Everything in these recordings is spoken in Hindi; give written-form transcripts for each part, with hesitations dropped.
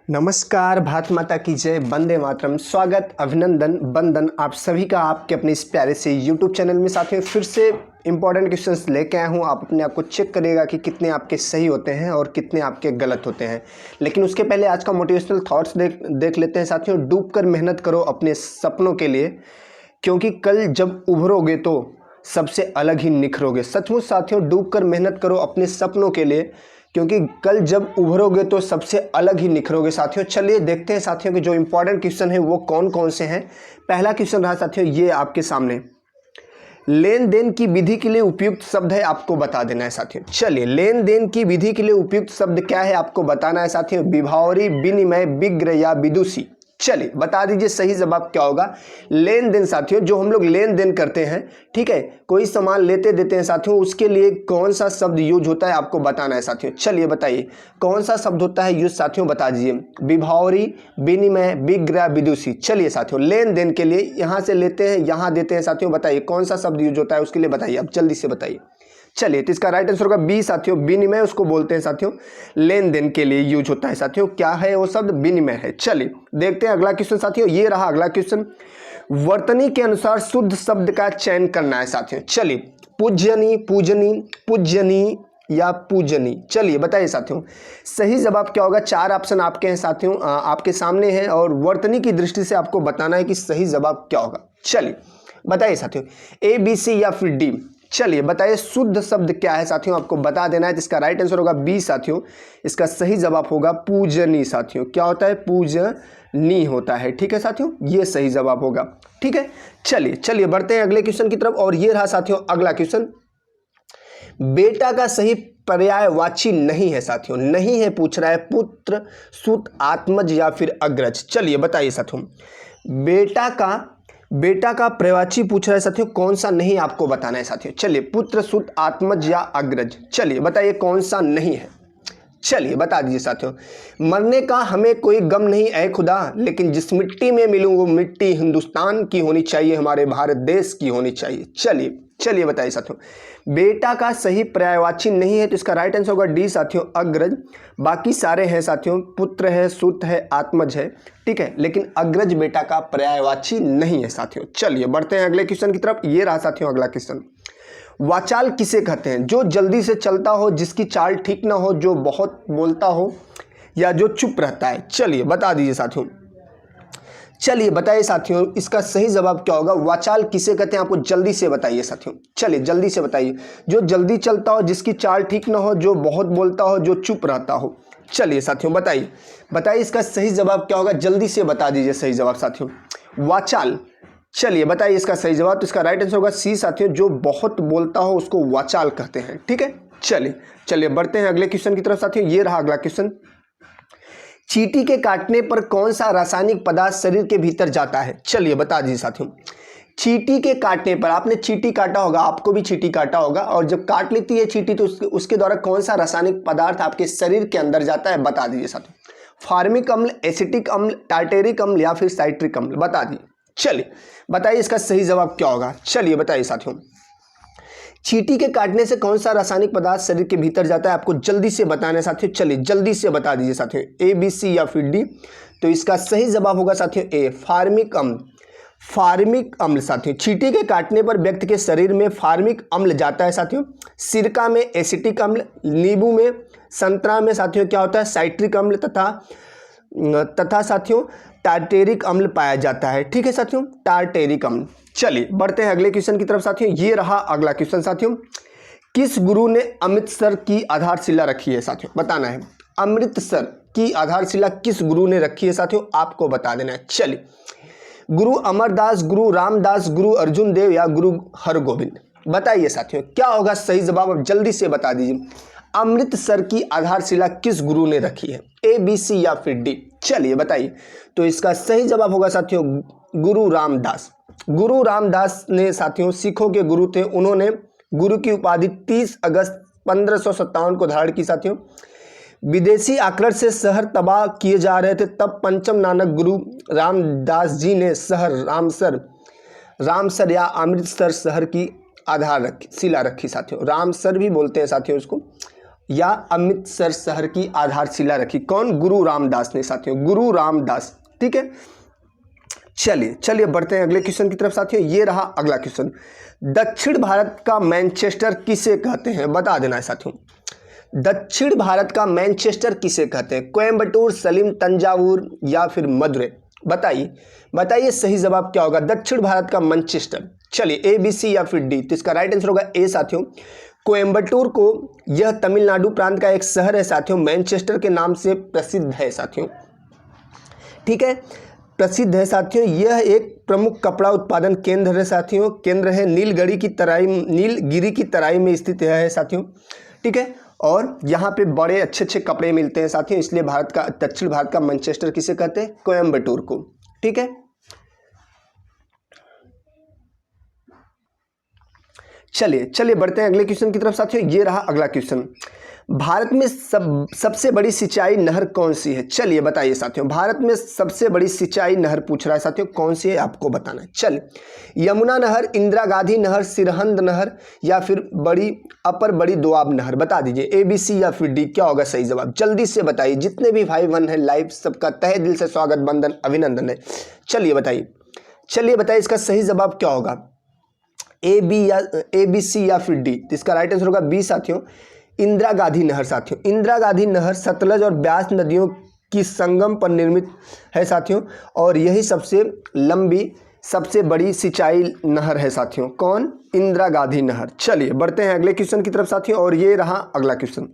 नमस्कार, भारत माता की जय, वंदे मातरम। स्वागत, अभिनंदन, वंदन आप सभी का आपके अपने इस प्यारे से YouTube चैनल में। साथियों, फिर से इंपॉर्टेंट क्वेश्चंस लेके आया हूँ। आप अपने आप को चेक करिएगा कि कितने आपके सही होते हैं और कितने आपके गलत होते हैं। लेकिन उसके पहले आज का मोटिवेशनल थॉट्स देख लेते हैं। साथियों, डूब कर मेहनत करो अपने सपनों के लिए, क्योंकि कल जब उभरोगे तो सबसे अलग ही निखरोगे। सचमुच साथियों, डूब कर मेहनत करो अपने सपनों के लिए, क्योंकि कल जब उभरोगे तो सबसे अलग ही निखरोगे। साथियों, चलिए देखते हैं साथियों कि जो इंपॉर्टेंट क्वेश्चन है वो कौन कौन से हैं। पहला क्वेश्चन रहा साथियों ये आपके सामने, लेन देन की विधि के लिए उपयुक्त शब्द है, आपको बता देना है साथियों। चलिए, लेन देन की विधि के लिए उपयुक्त शब्द क्या है आपको बताना है साथियों। विभावरी, विनिमय, विग्रह या विदुषी। चलिए बता दीजिए सही जवाब क्या होगा। लेन देन साथियों, जो हम लोग लेन देन करते हैं, ठीक है, कोई सामान लेते देते हैं साथियों, उसके लिए कौन सा शब्द यूज होता है आपको बताना है साथियों। चलिए बताइए कौन सा शब्द होता है यूज साथियों, बता दीजिए। विभावरी, विनिमय, विग्रह, विदुषी। चलिए साथियों, लेन देन के लिए यहाँ से लेते हैं यहाँ देते हैं साथियों, बताइए कौन सा शब्द यूज होता है उसके लिए बताइए, अब जल्दी से बताइए। चलिए, तो इसका राइट आंसर होगा बी साथियों, विनिमय उसको बोलते हैं साथियों, लेन देन के लिए यूज होता है साथियों। क्या है वो शब्द? विनिमय है। चलिए देखते हैं अगला क्वेश्चन साथियों, ये रहा अगला क्वेश्चन। वर्तनी के अनुसार शुद्ध शब्द का चयन करना है साथियों। चलिए, पूज्यनी, पूजनी, पूज्यनी या पूजनी। चलिए बताइए साथियों सही जवाब क्या होगा। चार ऑप्शन आपके हैं साथियों, आपके सामने हैं, और वर्तनी की दृष्टि से आपको बताना है कि सही जवाब क्या होगा। चलिए बताइए साथियों, ए, बी, सी या फिर डी। चलिए बताइए शुद्ध शब्द क्या है साथियों, आपको बता देना है। तो इसका राइट आंसर होगा बी साथियों, इसका सही जवाब होगा पूजनी साथियों। क्या होता है? पूजनी होता है। ठीक है साथियों, ये सही जवाब होगा। ठीक है, चलिए चलिए बढ़ते हैं अगले क्वेश्चन की तरफ, और ये रहा साथियों अगला क्वेश्चन। बेटा का सही पर्यायवाची नहीं है साथियों, नहीं है पूछ रहा है, पुत्र, सुत, आत्मज या फिर अग्रज। चलिए बताइए साथियों, बेटा का पर्यायवाची पूछ रहा है साथियों, कौन सा नहीं आपको बताना है साथियों। चलिए, पुत्र, सुत, आत्मज या अग्रज। चलिए बताइए कौन सा नहीं है। चलिए बता दीजिए साथियों। मरने का हमें कोई गम नहीं ऐ खुदा, लेकिन जिस मिट्टी में मिलूं वो मिट्टी हिंदुस्तान की होनी चाहिए, हमारे भारत देश की होनी चाहिए। चलिए चलिए बताइए साथियों, बेटा का सही पर्यायवाची नहीं है, तो इसका राइट आंसर होगा डी साथियों, अग्रज। बाकी सारे हैं साथियों, पुत्र है, सुत है, आत्मज है, ठीक है, लेकिन अग्रज बेटा का पर्यायवाची नहीं है साथियों। चलिए बढ़ते हैं अगले क्वेश्चन की तरफ, ये रहा साथियों अगला क्वेश्चन। वाचाल किसे कहते हैं? जो जल्दी से चलता हो, जिसकी चाल ठीक ना हो, जो बहुत बोलता हो, या जो चुप रहता है। चलिए बता दीजिए साथियों, चलिए बताइए साथियों इसका सही जवाब क्या होगा। वाचाल किसे कहते हैं, आपको जल्दी से बताइए साथियों। चलिए जल्दी से बताइए, जो जल्दी चलता हो, जिसकी चाल ठीक ना हो, जो बहुत बोलता हो, जो चुप रहता हो। चलिए साथियों बताइए बताइए इसका सही जवाब क्या होगा, जल्दी से बता दीजिए सही जवाब साथियों। वाचाल, चलिए बताइए इसका सही जवाब। तो इसका राइट आंसर होगा सी साथियों, जो बहुत बोलता हो उसको वाचाल कहते हैं। ठीक है, चलिए चलिए बढ़ते हैं अगले क्वेश्चन की तरफ साथियों, ये रहा अगला क्वेश्चन। चींटी के काटने पर कौन सा रासायनिक पदार्थ शरीर के भीतर जाता है? चलिए बता दीजिए साथियों। चींटी के काटने पर, आपने चींटी काटा होगा, आपको भी चींटी काटा होगा, और जब काट लेती है चींटी तो उसके द्वारा कौन सा रासायनिक पदार्थ आपके शरीर के अंदर जाता है, बता दीजिए साथियों। फार्मिक अम्ल, एसिटिक अम्ल, टार्टेरिक अम्ल या फिर साइट्रिक अम्ल, बता दीजिए। चलिए बताइए इसका सही जवाब क्या होगा। चलिए बताइए साथियों, चींटी के काटने से कौन सा रासायनिक पदार्थ शरीर के भीतर जाता है, आपको जल्दी से बताना है साथियों। चलिए जल्दी से बता दीजिए साथियों, ए, बी, सी या फिर डी। तो इसका सही जवाब होगा साथियों ए, फार्मिक अम्ल। फार्मिक अम्ल साथियों, चींटी के काटने पर व्यक्ति के शरीर में फार्मिक अम्ल जाता है साथियों। सिरका में एसिटिक अम्ल, नींबू में, संतरा में साथियों क्या होता है, साइट्रिक अम्ल, तथा साथियों टार्टेरिक अम्ल पाया जाता है। ठीक है साथियों, टार्टेरिक अम्ल। चलिए बढ़ते हैं अगले क्वेश्चन की तरफ साथियों, ये रहा अगला क्वेश्चन साथियों। किस गुरु ने अमृतसर की आधारशिला रखी है साथियों, बताना है। अमृतसर की आधारशिला किस गुरु ने रखी है साथियों, आपको बता देना है। चलिए, गुरु अमरदास, गुरु रामदास, गुरु अर्जुन देव या गुरु हरगोविंद। बताइए साथियों क्या होगा सही जवाब, अब जल्दी से बता दीजिए। अमृतसर की आधारशिला किस गुरु ने रखी है, ए, बी, सी या फिर डी। चलिए बताइए, तो इसका सही जवाब होगा साथियों गुरु रामदास। गुरु रामदास ने साथियों सिखों के गुरु थे, उन्होंने गुरु की उपाधि 30 अगस्त 1557 को धारण की साथियों। विदेशी आक्रमण से शहर तबाह किए जा रहे थे, तब पंचम नानक गुरु रामदास जी ने शहर रामसर या अमृतसर शहर की शिला रखी साथियों। रामसर भी बोलते हैं साथियों उसको, या अमृतसर शहर की आधारशिला रखी? कौन? गुरु रामदास ने साथियों, गुरु रामदास। ठीक है, चलिए बढ़ते हैं अगले क्वेश्चन की तरफ साथियों। ये रहा अगला क्वेश्चन। दक्षिण भारत का मैनचेस्टर किसे कहते हैं? बता देना है साथियों। दक्षिण भारत का मैनचेस्टर किसे कहते हैं? कोयम्बटूर, सलीम, तंजावुर या फिर मदुरै? बताइए सही जवाब क्या होगा? दक्षिण भारत का मैनचेस्टर। चलिए ए, बी, सी या फिर डी। तो इसका राइट आंसर होगा ए साथियों, कोयम्बटूर को। यह तमिलनाडु प्रांत का एक शहर है साथियों, मैनचेस्टर के नाम से प्रसिद्ध है साथियों। ठीक है, प्रसिद्ध है साथियों। यह एक प्रमुख कपड़ा उत्पादन केंद्र है साथियों, केंद्र है। नीलगिरी की तराई में स्थित है साथियों। ठीक है, और यहाँ पे बड़े अच्छे कपड़े मिलते हैं साथियों, इसलिए दक्षिण भारत का मैनचेस्टर किसे कहते हैं? कोयम्बटूर को। ठीक है, चलिए बढ़ते हैं अगले क्वेश्चन की तरफ साथियों। ये रहा अगला क्वेश्चन। भारत में सबसे बड़ी सिंचाई नहर कौन सी है? चलिए बताइए साथियों, भारत में सबसे बड़ी सिंचाई नहर पूछ रहा है साथियों, कौन सी है आपको बताना है। चलिए, यमुना नहर, इंदिरा गांधी नहर, सिरहिंद नहर या फिर अपर बड़ी दोआब नहर? बता दीजिए ए, बी, सी या फिर डी। क्या होगा सही जवाब? जल्दी से बताइए। जितने भी भाई बहन है लाइव, सबका तहे दिल से स्वागत, बंदन, अभिनंदन है। चलिए बताइए इसका सही जवाब क्या होगा? ए, बी, सी या फिर डी। तो इसका राइट आंसर होगा बी साथियों, इंदिरा गांधी नहर साथियों। इंदिरा गांधी नहर सतलज और ब्यास नदियों की संगम पर निर्मित है साथियों, और यही सबसे लंबी, सबसे बड़ी सिंचाई नहर है साथियों। कौन? इंदिरा गांधी नहर। चलिए बढ़ते हैं अगले क्वेश्चन की तरफ साथियों, और ये रहा अगला क्वेश्चन।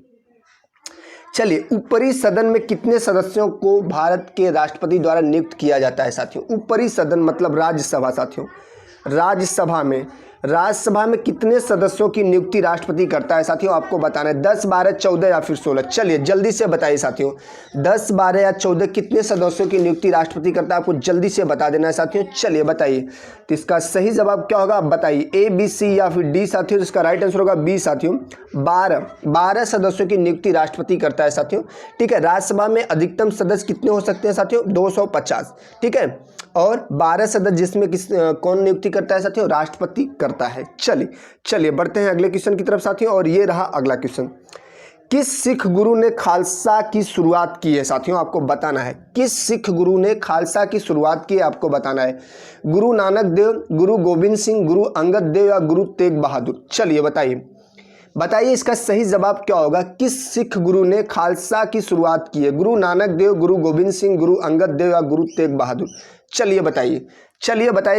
चलिए, ऊपरी सदन में कितने सदस्यों को भारत के राष्ट्रपति द्वारा नियुक्त किया जाता है साथियों? ऊपरी सदन मतलब राज्यसभा साथियों। राज्यसभा में कितने सदस्यों की नियुक्ति राष्ट्रपति करता है साथियों? आपको बताना है 10, 12, 14 या फिर 16। चलिए जल्दी से बताइए साथियों, 10, 12 या 14 कितने सदस्यों की नियुक्ति राष्ट्रपति करता है? आपको जल्दी से बता देना है साथियों। चलिए बताइए, तो इसका सही जवाब क्या होगा? आप बताइए ए, बी, सी या फिर डी साथियों। इसका राइट आंसर होगा बी साथियों, 12 सदस्यों की नियुक्ति राष्ट्रपति करता है साथियों। ठीक है, राज्यसभा में अधिकतम सदस्य कितने हो सकते हैं साथियों? 250। ठीक है, और 12 सदस्य जिसमें कौन नियुक्ति करता है साथियों? राष्ट्रपति करता है। चलिए बढ़ते हैं अगले क्वेश्चन की तरफ साथियों, और ये रहा अगला क्वेश्चन। किस सिख गुरु ने खालसा की शुरुआत की है साथियों? आपको बताना है किस सिख गुरु ने खालसा की शुरुआत की है, आपको बताना है। गुरु नानक देव, गुरु गोविंद सिंह, गुरु अंगद देव या गुरु तेग बहादुर? चलिए बताइए इसका सही जवाब क्या होगा? किस सिख गुरु ने खालसा की शुरुआत की है? गुरु नानक देव, गुरु गोविंद सिंह, गुरु अंगद देव या गुरु तेग बहादुर? चलिए बताइए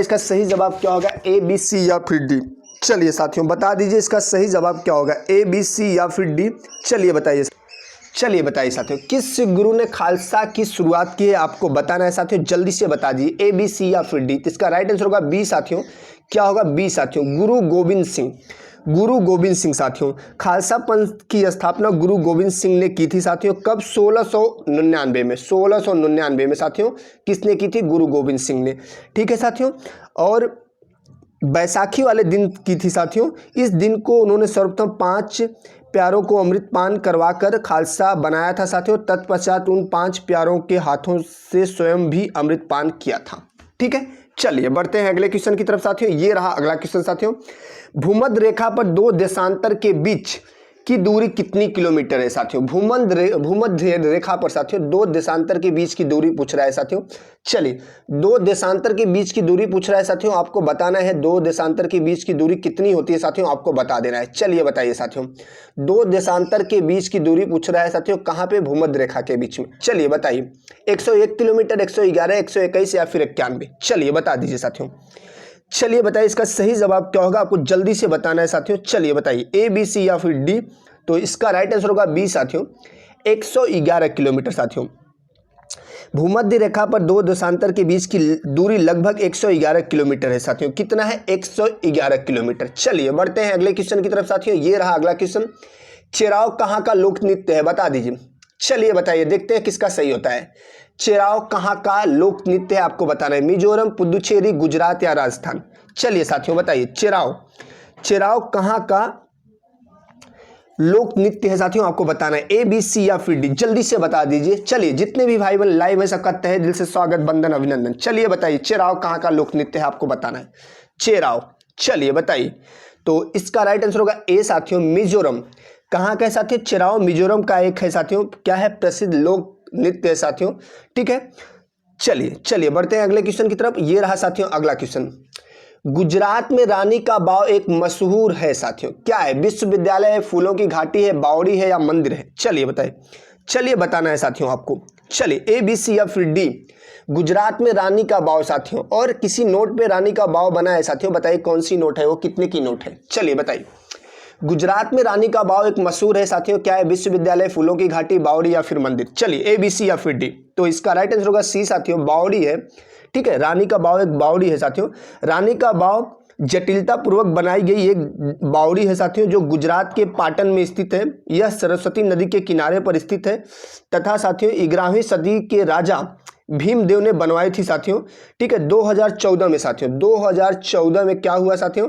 इसका सही जवाब क्या होगा? ए, बी, सी या फिर डी? चलिए साथियों बता दीजिए इसका सही जवाब क्या होगा? ए, बी, सी या फिर डी? चलिए बताइए साथियों, किस सिख गुरु ने खालसा की शुरुआत की है? आपको बताना है साथियों, जल्दी से बता दीजिए ए, बी, सी या फिर डी। इसका राइट आंसर होगा बी साथियों। क्या होगा? बी साथियों, गुरु गोविंद सिंह साथियों। खालसा पंथ की स्थापना गुरु गोविंद सिंह ने की थी साथियों। कब? 1699 में साथियों। किसने की थी? गुरु गोविंद सिंह ने। ठीक है साथियों, और बैसाखी वाले दिन की थी साथियों। इस दिन को उन्होंने सर्वप्रथम 5 प्यारों को अमृतपान करवाकर खालसा बनाया था साथियों। तत्पश्चात उन 5 प्यारों के हाथों से स्वयं भी अमृतपान किया था। ठीक है, चलिए बढ़ते हैं अगले क्वेश्चन की तरफ साथियों। ये रहा अगला क्वेश्चन साथियों। भूमध्य रेखा पर 2 देशांतर के बीच की दूरी कितनी किलोमीटर है साथियों? भूमध्य रेखा पर साथियों 2 देशांतर के बीच की दूरी पूछ रहा है साथियों। चलिए 2 देशांतर के बीच की दूरी पूछ रहा है साथियों, आपको बताना है 2 देशांतर के बीच की दूरी कितनी होती है साथियों, आपको बता देना है। चलिए बताइए साथियों, 2 देशांतर के बीच की दूरी पूछ रहा है साथियों, कहाँ पे? भूमध्य रेखा के बीच में। चलिए बताइए 101 किलोमीटर, 111, 121 या फिर 91? चलिए बता दीजिए साथियों। चलिए बताइए इसका सही जवाब क्या होगा, आपको जल्दी से बताना है साथियों। चलिए बताइए ए, बी, सी या फिर डी। तो इसका राइट आंसर होगा बी साथियों, 111 किलोमीटर साथियों। भूमध्य रेखा पर 2 देशांतर के बीच की दूरी लगभग 111 किलोमीटर है साथियों। कितना है? 111 किलोमीटर। चलिए बढ़ते हैं अगले क्वेश्चन की तरफ साथियों। ये रहा अगला क्वेश्चन। चेराव कहाँ का लोक नृत्य है? बता दीजिए। चलिए बताइए, देखते हैं किसका सही होता है। चेराव कहाँ का लोक नृत्य है, आपको बताना है। मिजोरम, पुदुचेरी, गुजरात या राजस्थान? चलिए साथियों बताइए, चेराव कहाँ का लोक नृत्य है साथियों, आपको बताना है। ए, बी, सी या फिर डी? जल्दी से बता दीजिए। चलिए जितने भी भाई बहन लाइव है सबका तहे दिल से स्वागत, बंदन, अभिनंदन। चलिए बताइए चेराव कहाँ का लोक नृत्य है, आपको बताना है। चेराव, चलिए बताइए। तो इसका राइट आंसर होगा ए साथियों, मिजोरम। कहाँ का है साथियों? चिराओ मिजोरम का एक है साथियों, क्या है? प्रसिद्ध लोक नृत्य है साथियों। ठीक है, चलिए बढ़ते हैं अगले क्वेश्चन की तरफ। ये रहा साथियों अगला क्वेश्चन। गुजरात में रानी का बाव एक मशहूर है साथियों, क्या है? विश्वविद्यालय है, फूलों की घाटी है, बावड़ी है या मंदिर है? चलिए बताइए, चलिए बताना है साथियों आपको। चलिए ए, बी, सी या फिर डी। गुजरात में रानी का बाव साथियों, और किसी नोट पे रानी का बाव बना है साथियों, बताइए कौन सी नोट है वो, कितने की नोट है? चलिए बताइए। गुजरात में रानी का बाव एक मशहूर है साथियों, क्या है? विश्वविद्यालय, फूलों की घाटी, बावड़ी या फिर मंदिर? चलिए ए, बी, सी या फिर डी। तो इसका राइट आंसर होगा सी साथियों, बावड़ी है। ठीक है, रानी का बाव एक बावड़ी है साथियों। रानी का बाव जटिलता पूर्वक बनाई गई एक बावड़ी है साथियों, जो गुजरात के पाटन में स्थित है। यह सरस्वती नदी के किनारे पर स्थित है तथा साथियों 11वीं सदी के राजा भीमदेव ने बनवाई थी साथियों। ठीक है, 2014 में साथियों, 2014 में क्या हुआ साथियों?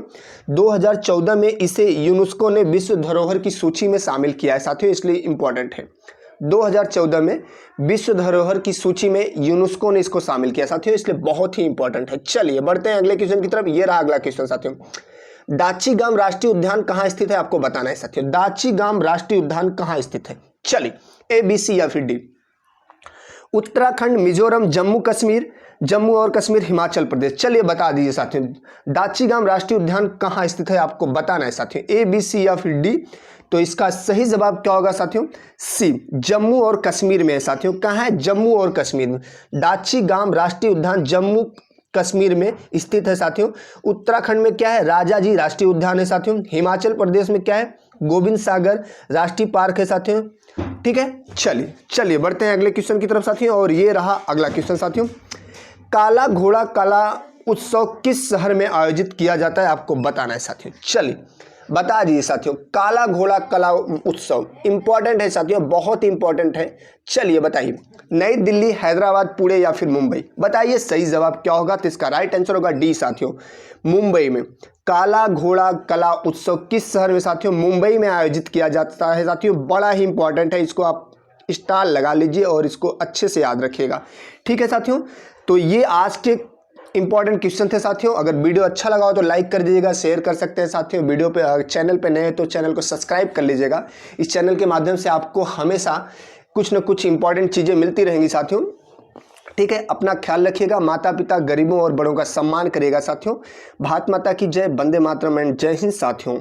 2014 में इसे यूनेस्को ने विश्व धरोहर की सूची में शामिल किया है साथियों, इसलिए इंपॉर्टेंट है। 2014 में विश्व धरोहर की सूची में यूनेस्को ने इसको शामिल किया साथियों, इसलिए बहुत ही इंपॉर्टेंट है। चलिए बढ़ते हैं अगले क्वेश्चन की तरफ। ये रहा अगला क्वेश्चन साथियों। दाची-गाम राष्ट्रीय उद्यान कहाँ स्थित है? आपको बताना है साथियों, दाची-गाम राष्ट्रीय उद्यान कहाँ स्थित है? चलिए ए, बी, सी या फिर डी। उत्तराखंड, मिजोरम, जम्मू कश्मीर, जम्मू और कश्मीर, हिमाचल प्रदेश? चलिए बता दीजिए साथियों, दाची-गाम राष्ट्रीय उद्यान कहाँ स्थित है? आपको बताना है साथियों, ए, बी, सी या फिर डी। तो इसका सही जवाब क्या होगा साथियों? सी, जम्मू और कश्मीर में है साथियों। कहाँ है? जम्मू और कश्मीर में। दाची-गाम राष्ट्रीय उद्यान जम्मू कश्मीर में स्थित है साथियों। उत्तराखंड में क्या है? राजाजी राष्ट्रीय उद्यान है साथियों। हिमाचल प्रदेश में क्या है? गोविंद सागर राष्ट्रीय पार्क है साथियों। ठीक है, चलिए बढ़ते हैं अगले क्वेश्चन की तरफ साथियों। और ये रहा अगला क्वेश्चन साथियों। काला घोड़ा कला उत्सव किस शहर में आयोजित किया जाता है? आपको बताना है साथियों। चलिए बता दीजिए साथियों, काला घोड़ा कला उत्सव इंपॉर्टेंट है साथियों, बहुत इंपॉर्टेंट है। चलिए बताइए, नई दिल्ली, हैदराबाद, पुणे या फिर मुंबई? बताइए सही जवाब क्या होगा? तो इसका राइट आंसर होगा डी साथियों, मुंबई में। काला घोड़ा कला उत्सव किस शहर में साथियों? मुंबई में आयोजित किया जाता है साथियों। बड़ा ही इंपॉर्टेंट है, इसको आप स्टार लगा लीजिए और इसको अच्छे से याद रखिएगा। ठीक है साथियों, तो ये आज के इंपॉर्टेंट क्वेश्चन थे साथियों। अगर वीडियो अच्छा लगा हो तो लाइक कर दीजिएगा, शेयर कर सकते हैं साथियों। वीडियो पे चैनल पे नए हैं तो चैनल को सब्सक्राइब कर लीजिएगा। इस चैनल के माध्यम से आपको हमेशा कुछ न कुछ इंपॉर्टेंट चीज़ें मिलती रहेंगी साथियों। ठीक है, अपना ख्याल रखिएगा, माता पिता, गरीबों और बड़ों का सम्मान करिएगा साथियों। भारत माता की जय, वंदे मातरम एंड जय हिंद साथियों।